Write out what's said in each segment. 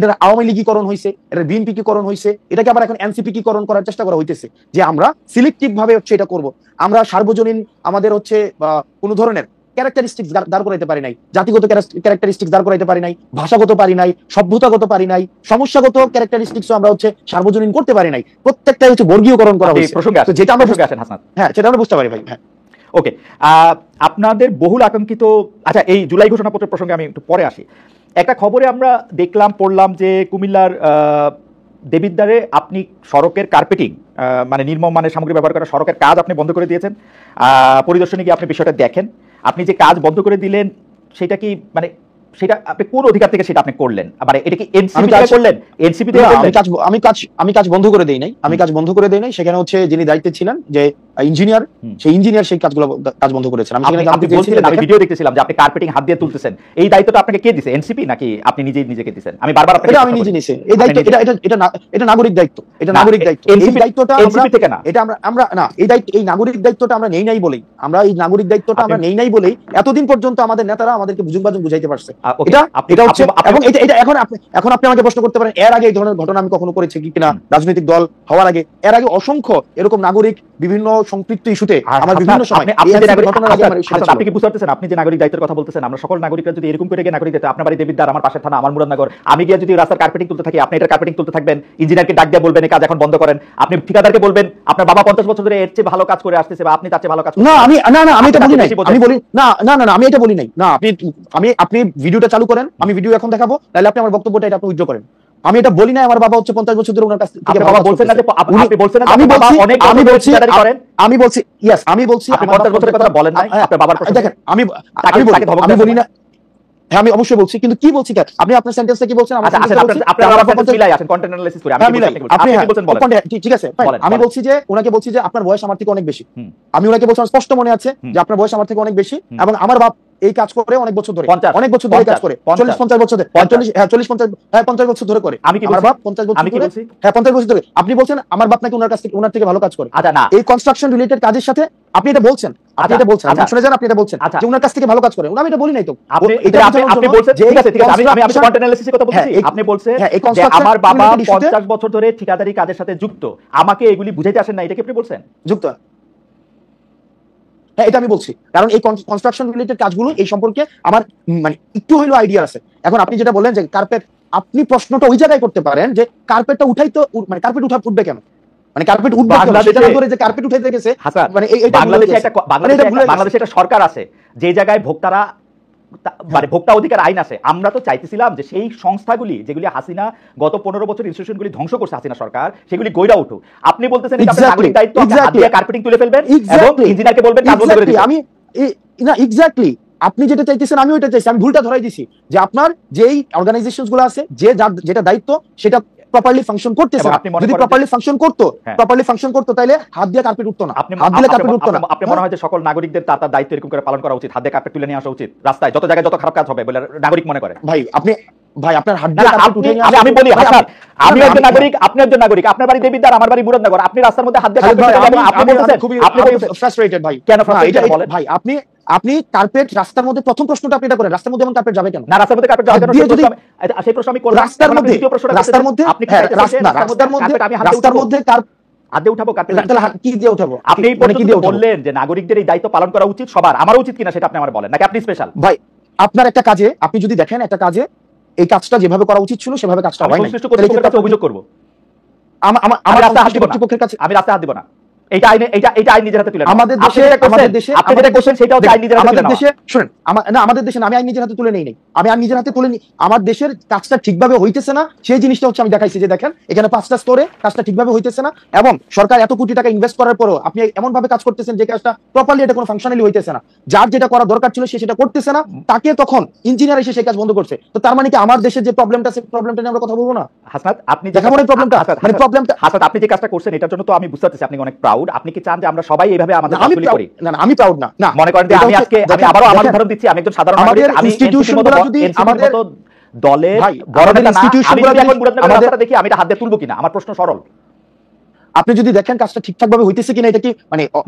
এটা আওয়ামী লীগীকরণ হয়েছে, এটা বিএনপিকরণ হয়েছে, এটাকে আবার এখন এনসিপিকরণ করার চেষ্টা করা হইতেছে যে আমরা সিলেক্টিভ ভাবে হচ্ছে এটা করব। আমরা সার্বজনীন আমাদের হচ্ছে কোন ধরনের ক্যারেক্টারিস্টিক্স দাঁড় করাইতে পারি নাই, জাতিগত ক্যারেক্টারিস্টিক্স দাঁড় করাইতে পারি নাই, ভাষাগত পারি নাই, সভ্যতাগত পারি নাই, সমস্যাগত ক্যারেক্টারিস্টিক্স আমরা হচ্ছে সার্বজনীন করতে পারি নাই, প্রত্যেকটাই হচ্ছে বর্গীয়করণ করা হয়েছে। যেটা আমরা হ্যাঁ সেটা আমরা বুঝতে পারি ভাই। হ্যাঁ ওকে, আপনাদের বহুল আকাঙ্ক্ষিত, আচ্ছা এই জুলাই ঘোষণাপত্রের প্রসঙ্গে আমি একটু পরে আসি। একটা খবরে আমরা দেখলাম, পড়লাম যে কুমিল্লার দেবিদ্বারে আপনি সড়কের কার্পেটিং মানে নির্মম মানের সামগ্রী ব্যবহার করা সড়কের কাজ আপনি বন্ধ করে দিয়েছেন। পরিদর্শনে গিয়ে আপনি বিষয়টা দেখেন। আপনি যে কাজ বন্ধ করে দিলেন সেটা কি মানে সেটা আপনি কোন অধিকার থেকে সেটা আপনি করলেন? মানে এটা কি এনসিপি থেকে করলেন? এনসিপি থেকে আমি কাজ বন্ধ করে দেই নাই, আমি কাজ বন্ধ করে দেই নাই। সেখানে হচ্ছে যিনি দায়িত্বে ছিলেন যে ইঞ্জিনিয়ার, সেই ইঞ্জিনিয়ার সেই কাজগুলো কাজ বন্ধ করেছেন। আমি সেখানে জানতে চেয়েছিলাম, আমি ভিডিও দেখতেছিলাম যে আপনি কার্পেটিং হাত দিয়ে তুলতেছেন। এই দায়িত্বটা আপনাকে কে দিয়েছে? এনসিপি নাকি আপনি নিজেকে দিয়েছেন? আমি বারবার এটা আমি নিজে নিছি এই দায়িত্ব। এটা নাগরিক দায়িত্ব, এটা নাগরিক দায়িত্ব। এই দায়িত্বটা এনসিপি থেকে না, এটা আমরা না, এই দায়িত্ব, এই নাগরিক দায়িত্বটা আমরা নেই নাই বলেই, আমরা এই নাগরিক দায়িত্বটা আমরা নেই নাই বলেই এতদিন পর্যন্ত আমাদের নেতারা আমাদেরকে বুঝুন বুঝাইতে পারছে। এটা হচ্ছে, এবং এটা এখন আপনি আমাকে প্রশ্ন করতে পারেন এর আগে এই ধরনের ঘটনা আমি কখনো করেছি কিনা রাজনৈতিক দল হওয়ার আগে। এর আগে অসংখ্য এরকম নাগরিক বিভিন্ন সম্পৃক্ত ইস্যুতে আমার বিভিন্ন সময় আপনি কি বুঝতে পারতেছেন? আপনি যে নাগরিক দায়িত্বের কথা বলতেছেন, আমরা সকল নাগরিকরা যদি এরকম করে গিয়ে নাগরিক দায়িত্ব, আপনার বাড়ি দেবিদ্বার, আমার পাশের থানা, আমার মুরাদনগর, আমি গিয়ে যদি রাস্তার কার্পেটিং তুলতে থাকি, আপনি এটা কার্পেটিং তুলতে থাকবেন, ইঞ্জিনিয়ারকে ডাক দিয়ে বলবেন এই কাজ এখন বন্ধ করেন, আপনি ঠিকাদারকে বলবেন আপনার বাবা 50 বছর ধরে এর চেয়ে ভালো কাজ করে আসতেছে বা আপনি তার চেয়ে ভালো কাজ করছেন। আমি এটা বলি নাই, আমি বলি না আমি এটা বলি নাই। না আপনি ভিডিওটা চালু করেন, আমি ভিডিও এখন দেখাবো, তাহলে আপনি আমার বক্তব্যটা এটা আপনি উইথড্র করেন। আমি এটা বলি না আমার বাবা হচ্ছে 50 বছর ধরে ওনার কাছ থেকে বাবা বলছেন না যে আপনি বলছেন না, আমি বলছি ইয়েস, আমি বলছি আপনি 50 বছরের কথা বলেন না আপনার বাবার প্রশ্ন। দেখেন আমি বলি না, হ্যাঁ আমি অবশ্যই বলছি, কিন্তু কি বলছি আপনি আপনার সেন্টেন্সটা কি বলছেন? ঠিক আছে, আমি বলছি যে ওনাকে বলছি যে আপনার বয়স আমার থেকে অনেক বেশি। আমি ওনাকে বলছি, স্পষ্ট মনে আছে যে আপনার বয়স আমার থেকে অনেক বেশি, এবং আমার বাপ এই কাজ করে অনেক বছর ধরে, অনেক বছর ধরে কাজ করে, 40-50 বছর ধরে, 40-50 বছর ধরে করে। আমি কি আমার বাপ 50 বছর ধরে, হ্যাঁ 50 বছর ধরে। আপনি বলছেন আমার বাপ নাকি ওনার থেকে ভালো কাজ করে। আচ্ছা না, এই কনস্ট্রাকশন রিলেটেড কাজের সাথে আপনি এটা বলছেন, আপনি এটা বলছেন, আপনি শুনে যান, আপনি এটা বলছেন যে ওনার কাছ থেকে ভালো কাজ করে। আমি এটা বলি নাই তো, আপনি বলছেন। ঠিক আছে আমি কন্টেন্ট অ্যানালিসিসের কথা বলছি। আপনি বলছেন যে আমার বাবা 50 বছর ধরে ঠিকাদারি কাজের সাথে যুক্ত, আমাকে এগুলি বুঝাইতে আসেন না, এটা কি আপনি বলছেন? যুক্ত, হ্যাঁ এটা আমি বলছি, কারণ এই কনস্ট্রাকশন রিলেটেড কাজগুলো এই সম্পর্কে আমার মানে একটু হইলেও আইডিয়া আছে। এখন আপনি যেটা বললেন যে কার্পেট, আপনি প্রশ্নটা ওই জায়গায় করতে পারেন যে কার্পেটটা উঠাই তো, মানে কার্পেট উঠবে কেন, মানে কার্পেট উঠবে সেটা ধরে যে কার্পেট উঠাইতে গেছে, মানে বাংলাদেশে একটা সরকার আছে যে জায়গায় ভোক্তারা মানে ভোক্তা অধিকার আইন আছে। আমরা তো চাইতেছিলাম যে সেই সংস্থাগুলি যেগুলি হাসিনা গত 15 বছর ইনস্টিটিউশনগুলি ধ্বংস করছে হাসিনা সরকার, সেগুলি গইরা উঠুক। আপনি বলতেছেন এটা আপনার নাগরিক দায়িত্ব, আপনি হাত দিয়ে কার্পেটিং তুলে ফেলবেন এবং ইঞ্জিনিয়ারকে বলবেন কাজ বন্ধ করে দিবেন। আমি না এক্স্যাক্টলি আপনি যেটা চাইতেছেন আমি ওইটা চাইছি। আমি ভুলটা ধরাই দিছি যে আপনার যেই অর্গানাইজেশনসগুলো আছে যেটা দায়িত্ব সেটা প্রপারলি ফাংশন করতেছে। যদি প্রপারলি ফাংশন করতো তাহলে হাত দিয়ে কার্পেট উঠতো না, হাত দিলে কার্পেট উঠতো না। আপনি মনে হয় যে সকল নাগরিকদের তার দায়িত্ব এরকম করে পালন করা উচিত, হাত দিয়ে কার্পেট তুলে নিয়ে আসা উচিত রাস্তায়, যত জায়গায় যত খারাপ কাজ হবে বলে নাগরিক মনে করে। ভাই আপনার হাত দিয়ে কার্পেট উঠে নিয়ে আসা, আমি বলি আমি একজন নাগরিক, আপনি একজন নাগরিক, আপনার বাড়ি দেবিদ্বার, আমার বাড়ি মুরাদনগর, আপনি রাস্তার মধ্যে হাত দিয়ে কার্পেট তুলে আপনি বলতেছেন, আপনি ফ্রাস্ট্রেটেড ভাই। কেন ফ্রাস্ট্রেটেড বলেন ভাই? আপনি কার্পেট রাস্তার মধ্যে, প্রথম প্রশ্নটা আপনি এটা করেন, রাস্তার মধ্যে এমন কার্পেট যাবে কেন? না রাস্তার মধ্যে কার্পেট যাবে কেন সেই প্রশ্ন আমি করলাম। রাস্তার মধ্যে আপনি রাস্তার মধ্যে আদে উঠাবো কার্পেট, কি দিয়ে উঠাবো? আপনি বললেন যে নাগরিকদের এই দায়িত্ব পালন করা উচিত সবার, আমার উচিত কিনা সেটা আপনি আমার বলেন, নাকি আপনি স্পেশাল? ভাই আপনার একটা কাজে আপনি যদি দেখেন একটা কাজে এই কাজটা যেভাবে করা উচিত ছিল সেভাবে কাজটা হয় না, কর্তৃপক্ষের কাছে অভিযোগ করব। আমি রাস্তা হাত দিব না, কর্তৃপক্ষের কাছে আমি রাস্তা হাত দিব না। এটা আইন নিজের হাতে তুলে নেন। আমাদের দেশে আপনি যেটা করছেন সেটাও আইন নিজের হাতে তুলে নেন। আমাদের দেশে শুনেন, আমাদের দেশে আমি আইন নিজের হাতে তুলে নেই নাই, আমি আইন নিজের হাতে তুলে নি। আমার দেশের কাজটা ঠিকভাবে হইতেছে না, সেই জিনিসটা হচ্ছে আমি দেখাইছি যে দেখেন এখানে 5টা স্তরে কাজটা ঠিকভাবে হইতেছে না, এবং সরকার এত কোটি টাকা ইনভেস্ট করার পরও আপনি এমন ভাবে কাজ করতেছেন যে কাজটা প্রপারলি এটা কোনো ফাংশনালি হইতেছে না। যার যেটা করা দরকার ছিল সে সেটা করতেছে না, তাকে তখন ইঞ্জিনিয়ার এসে সেই কাজ বন্ধ করছে। তো তার মানে কি আমার দেশের যে প্রবলেমটা আছে প্রবলেমটা নিয়ে আমরা কথা বলবো না? হাসনাত আপনি দেখাবো না প্রবলেমটা, মানে প্রবলেমটা হাসনাত আপনি যে কাজটা করছেন এটার জন্য তো আমি বুঝতে পারছি আপনি অনেক প্রাউড। আপনি কি চান যে আমরা সবাই এইভাবে আমাদের কাজগুলি করি? না আমি প্রাউড না, মনে করেন যে আমি আজকে আমি আবারও আমার উদাহরণ দিচ্ছি, আমি একজন সাধারণ নাগরিক, আমি ইনস্টিটিউশনগুলো যদি আমাদের দলের বড় নেতা না, আমি দেখি আমি এটা হাত দিয়ে তুলবো কিনা, আমার প্রশ্ন সরল। আপনি যদি দেখেন কাজটা ঠিকঠাক ভাবে হইতেছে কিনা, এটা কি মানে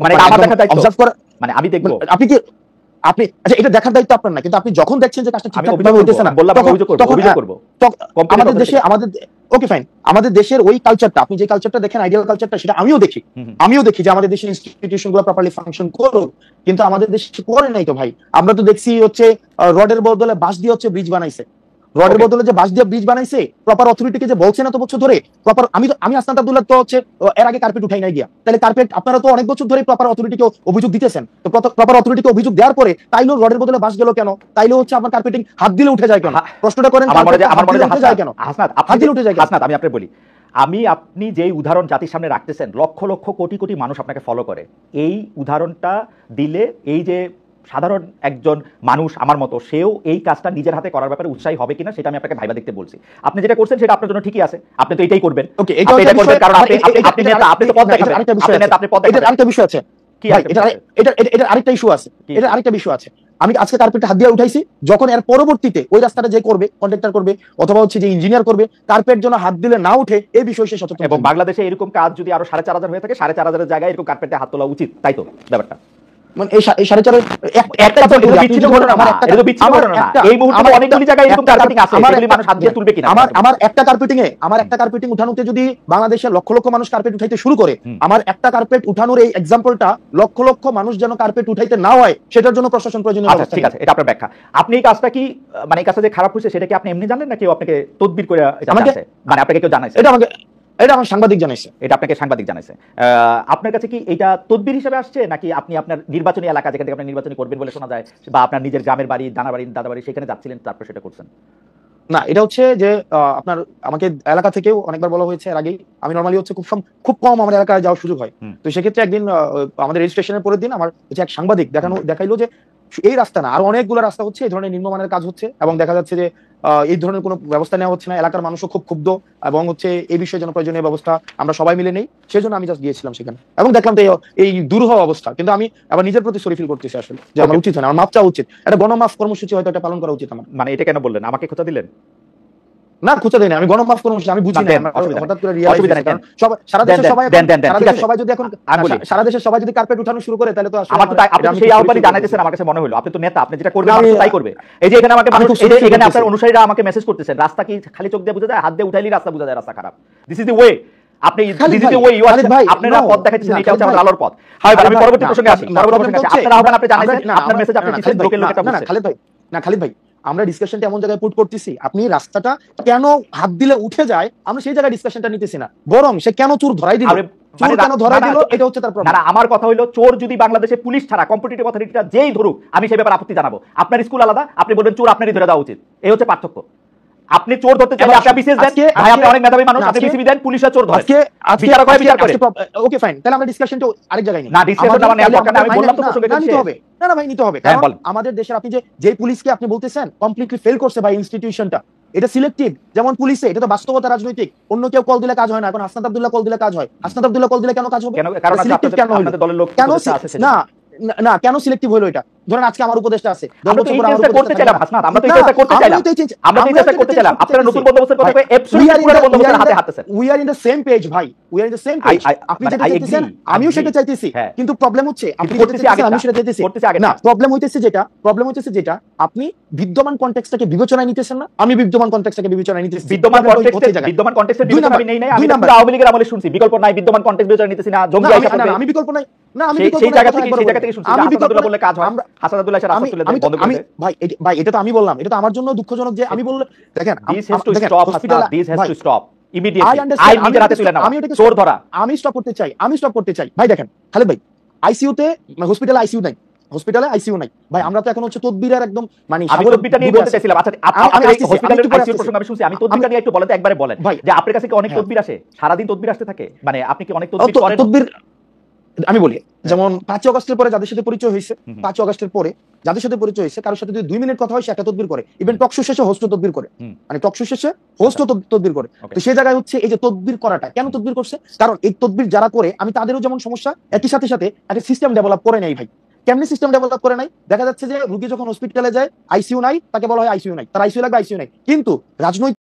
আমার দেখা দায়িত্ব অবজার্ভ করা, মানে আমি দেখবো। আপনি কি আপনি আচ্ছা এটা দেখার দায়িত্ব আপনার না, কিন্তু আপনি যখন দেখছেন যে কাজটা আমি ঠিকঠাক অভিযোগ ভাবে হইতেছে না, বললাম আমি অভিযোগ করব, তখন অভিযোগ করব। আমাদের দেশে ওকে ফাইন, আমাদের দেশের ওই কালচারটা, আপনি যে কালচারটা দেখেন আইডিয়াল কালচারটা, সেটা আমিও দেখি যে আমাদের দেশের ইনস্টিটিউশন গুলো প্রপারলি ফাংশন করুক, কিন্তু আমাদের দেশে করে নাই তো ভাই। আমরা তো দেখছি হচ্ছে রডের বদলে বাঁশ দিয়ে হচ্ছে ব্রিজ বানাইছে, রডের বদলে যে বাঁশ দিয়ে ব্রিজ বানাইছে, প্রপার অথরিটিকে যে বলছে না তো বছর ধরে প্রপার, আমি আসনাদ আব্দুল্লাহ তো হচ্ছে এর আগে কার্পেট উঠাই নাই গিয়া, তাহলে কার্পেট আপনারা তো অনেক বছর ধরে প্রপার অথরিটিকে অভিযোগ দিতেছেন, তো প্রপার অথরিটিকে অভিযোগ দেওয়ার পরে তাইলেও রডের বদলে বাঁশ গেল কেন, তাইলেও হচ্ছে আপনার কার্পেটিং হাত দিলে উঠে যায় কেন, প্রশ্নটা করেন। আমার মনে হয় উঠে যায় কেন, হাত দিলে উঠে যায় কেন? হাসনাত, আমি আপনাকে বলি, আপনি যেই উদাহরণ জাতির সামনে রাখতেছেন, লক্ষ লক্ষ কোটি কোটি মানুষ আপনাকে ফলো করে, এই উদাহরণটা দিলে এই যে সাধারণ একজন মানুষ আমার মতো, সেও এই কাজটা নিজের হাতে করার ব্যাপারে উৎসাহী হবে কিনা সেটা আমি আপনাকে ভাইবা দেখতে বলছি। আপনি যেটা করছেন সেটা আপনার জন্য ঠিকই আছে, আপনি তো এটাই করবেন। ওকে, এটা করবেন কারণ আপনি নেতা, আপনি তো পদ দেখাবেন, আপনি নেতা, আপনি পদ দেখাবেন। আরেকটা বিষয় আছে কি ভাই, এটা আরেকটা ইস্যু আছে, এটা আরেকটা বিষয় আছে। আমি আজকে কার্পেটটা হাত দিয়ে উঠাইছি, যখন এর পরবর্তীতে ওই রাস্তাটা যে করবে, কন্ট্রাক্টর করবে অথবা হচ্ছে যে ইঞ্জিনিয়ার করবে, কার্পেট যেন হাত দিলে না উঠে এই বিষয়ে সে সচেতন। এবং বাংলাদেশে এরকম কাজ যদি আরো 4,500 হয়ে থাকে, 4,500 জায়গায় এরকম কার্পেটে হাত তোলা উচিত, তাই তো ব্যাপারটা? মানে এই 4.5 একটা তো বিচ্ছিন্ন ঘটনা না, এটা তো বিচ্ছিন্ন ঘটনা না। এই মুহূর্তে অনেকগুলি জায়গায় এরকম কার্পেটিং আছে, এগুলি মানুষ হাত দিয়ে তুলবে কিনা? আমার একটা কার্পেটিং উঠানোতে যদি বাংলাদেশের লক্ষ লক্ষ মানুষ কার্পেট উঠাইতে শুরু করে, আমার একটা কার্পেট উঠানোর এই এক্সাম্পলটা লক্ষ লক্ষ মানুষ যেন কার্পেট উঠাইতে না হয়, সেটার জন্য প্রশাসন প্রয়োজনীয় ব্যবস্থা। ঠিক আছে, এটা আপনার ব্যাখ্যা। আপনি এই কাজটা কি, মানে এই কাজটা যে খারাপ হয়েছে সেটা কি আপনি এমনি জানেন না কেউ আপনাকে তদবির করে এটা জানাইছে? মানে আপনাকে কেউ জানাইছে? এটা আমার সাংবাদিক জানাইছে। এটা আপনাকে সাংবাদিক জানাইছে। আপনার কাছে কি এটা তদবির হিসেবে আসছে, নাকি আপনি আপনার নির্বাচনী এলাকা যেখান থেকে আপনি নির্বাচনী করবেন বলে শোনা যায়, বা আপনার নিজের গ্রামের বাড়ি, দানা বাড়ি, দাদা বাড়ি, সেখানে যাচ্ছিলেন তারপর সেটা করছেন? না, এটা হচ্ছে যে আপনার আমাকে এলাকা থেকেও অনেকবার বলা হয়েছে এর আগেই। আমি নরমালি হচ্ছে খুব কম আমার এলাকায় যাওয়ার সুযোগ হয়। তো সেক্ষেত্রে একদিন আমাদের রেজিস্ট্রেশনের পরের দিন আমার হচ্ছে এক সাংবাদিক দেখাইলো যে এই রাস্তা না, আর অনেকগুলো রাস্তা হচ্ছে এই ধরনের নিম্নমানের কাজ হচ্ছে, এবং দেখা যাচ্ছে যে এই ধরনের কোনো ব্যবস্থা নেওয়া হচ্ছে না। এলাকার মানুষও খুব ক্ষুব্ধ, এবং হচ্ছে এই বিষয়ে যেন প্রয়োজনীয় ব্যবস্থা আমরা সবাই মিলে নেই, সেজন্য আমি জাস্ট গিয়েছিলাম সেখানে, এবং দেখলাম তো এই দুরূহ অবস্থা। কিন্তু আমি আবার নিজের প্রতি সরি ফিল করতেছি আসলে, যে আমার উচিত হয় না, আমার মাপ চাওয়া উচিত, একটা গণমাফ কর্মসূচি হয়তো এটা পালন করা উচিত আমার। মানে এটা কেন বললেন? আমাকে খোঁচা দিলেন? না, খুঁজে দেয় না, আমি গণমাফ কর্মসূচি আমি বুঝি না, হঠাৎ করে সারা দেশের সবাই যদি কার্পেট উঠানো শুরু করে, তাহলে তো আমার তো আপনি সেই আহ্বানই জানাইতেছেন। আমার কাছে মনে হলো আপনি তো নেতা, আপনি যেটা করবেন মানুষ তাই করবে। এই যে এখানে আমাকে মানুষ, এখানে আপনার অনুসারীরা আমাকে মেসেজ করতেছেন, রাস্তা কি খালি চোখ দিয়ে বোঝা যায়? হাত দিয়ে উঠাইলেই রাস্তা বোঝা যায় রাস্তা খারাপ। This is the way. আপনি this is the way you are, আপনারা পথ দেখাচ্ছেন, এটা হচ্ছে আমাদের আলোর পথ। হয় আমি পরবর্তী প্রসঙ্গে আসি। আপনার আহ্বান আপনি জানাইছেন, আপনার মেসেজ আপনি দিচ্ছেন, লোকের লোকেটা বুঝছে। খালিদ ভাই, আমরা ডিসকাশনটা এমন জায়গায় পুট করতেছি, আপনি রাস্তাটা কেন হাত দিলে উঠে যায় আমরা সেই জায়গায় ডিসকাশনটা নিতেছি না, বরং সে কেন চোর ধরাই দিল, এটা হচ্ছে তার প্রবলেম। না, আমার কথা হইলো চোর যদি বাংলাদেশে পুলিশ ছাড়া কম্পিটিটিভ অথরিটিটা যেই ধরুক, আমি সেই ব্যাপারে আপত্তি জানাবো। আপনার স্কুল আলাদা, আপনি বলবেন চোর আপনারই ধরে দেওয়া উচিত, এই হচ্ছে পার্থক্য। আপনি চোর ধরতে চাইলে আপনি বিসিএস দেন, ভাই আপনি অনেক মেধাবী মানুষ, আপনি বিসিবি দেন, পুলিশরা চোর ধরে, বিচার করে বিচার করে। ওকে ফাইন, তাহলে আমরা ডিসকাশনটা আরেক জায়গায় নিই। না, ডিসকাশনটা মানে আমি বললাম তো প্রসঙ্গে নিতে হবে। না ভাই, নিতে হবে, কারণ আমাদের দেশের আপনি যে পুলিশকে আপনি বলতেছেন কমপ্লিটলি ফেল করছে বাই ইনস্টিটিউশনটা, এটা সিলেক্টিভ। যেমন পুলিশে এটা তো বাস্তবতা, রাজনৈতিক। অন্য কেউ কল দিলে কাজ হয় না, এখন হাসনাত আব্দুল্লাহ কল দিলে কাজ হয়। হাসনাত আব্দুল্লাহ কল দিলে কেন কাজ হবে? কারণ আপনাদের দলের লোক আছে। না, কেন সিলেক্টিভ হলো এটা? ধরেন আজকে আমার উপদেষ্টা আছে, আমরা তো এই চেষ্টা করতে চাইলাম হাসনাত, আমরা তো এই চেষ্টা করতে চাইলাম, আপনারা নতুন বন্দোবস্তের কথা কই অ্যাবসলিউটলি পুরো বন্দোবস্তের হাতে হাঁটতেছেন। We are in the same page ভাই, we are in the same page. আপনি যেটা চাইতেছেন আমিও সেটা চাইতেছি, কিন্তু প্রবলেম হচ্ছে আপনি যেটা চাইতেছেন আমি সেটা চাইতেছি না। প্রবলেম হইতেছে যেটা আপনি বিদ্যমান কনটেক্সটটাকে বিবেচনায় নিতেছেন না, আমি বিদ্যমান কনটেক্সটটাকে বিবেচনায় নিতেছি। বিদ্যমান কনটেক্সটের বিবেচনা আমি নেই নাই, আমি তো আওয়ামী লীগের আমলে শুনছি বিকল্প নাই, বিদ্যমান কনটেক্সট বিবেচনা নিতেছি না, জঙ্গি আইসা করবে। আমি বিকল্প নাই, না আমি সেই জায়গা থেকে শুনছি আমি বিকল্প বললে কাজ হয়। হাসান আব্দুল্লাহ স্যার রাস্তা তুলে দেন, বন্ধ করে দেন। ভাই এটা তো আমি বললাম, এটা তো আমার জন্য দুঃখজনক যে আমি বললে দেখেন this has to stop, this has to stop immediately. I নিজের হাতে তুলে নাও, চোর ধরা। আমি স্টপ করতে চাই ভাই। দেখেন খালিদ ভাই, আইসিইউতে হসপিটালে আইসিইউ নাই, ভাই। আমরা তো এখন হচ্ছে তদবিরের একদম মানে আমি তদবিরটা নিয়ে বলতে চাইছিলাম। আচ্ছা, আপনি হসপিটালের আইসিইউ প্রসঙ্গ আমি শুনছি, আমি তদবিরটা নিয়ে একটু বলেন তো, একবারে বলেন যে আপনার কাছে কি অনেক তদবির আসে? সারা দিন তদবির আসতে থাকে, মানে আপনি কি অনেক তদবির করেন? তদবির আমি বলি, যেমন 5 আগস্টের পরে যাদের সাথে পরিচয় হয়েছে, 5 আগস্টের পরে যাদের সাথে পরিচয় হয়েছে, কারোর সাথে যদি 2 মিনিট কথা হয় সে একটা তদবির করে। ইভেন টকশো শেষে হোস্ট তদবির করে, মানে টকশো শেষে হোস্ট তদবির করে। তো সেই জায়গায় হচ্ছে এই যে তদবির করাটা কেন তদবির করছে, কারণ এই তদবির যারা করে আমি তাদেরও যেমন সমস্যা, একই সাথে একটা সিস্টেম ডেভেলপ করে নাই ভাই। কেমনি সিস্টেম ডেভেলপ করে নাই? দেখা যাচ্ছে যে রোগী যখন হসপিটালে যায় আইসিইউ নাই, তাকে বলা হয় আইসিইউ নাই, তার আইসিইউ লাগবে, আইসিইউ নাই। কিন্তু রাজনৈতিক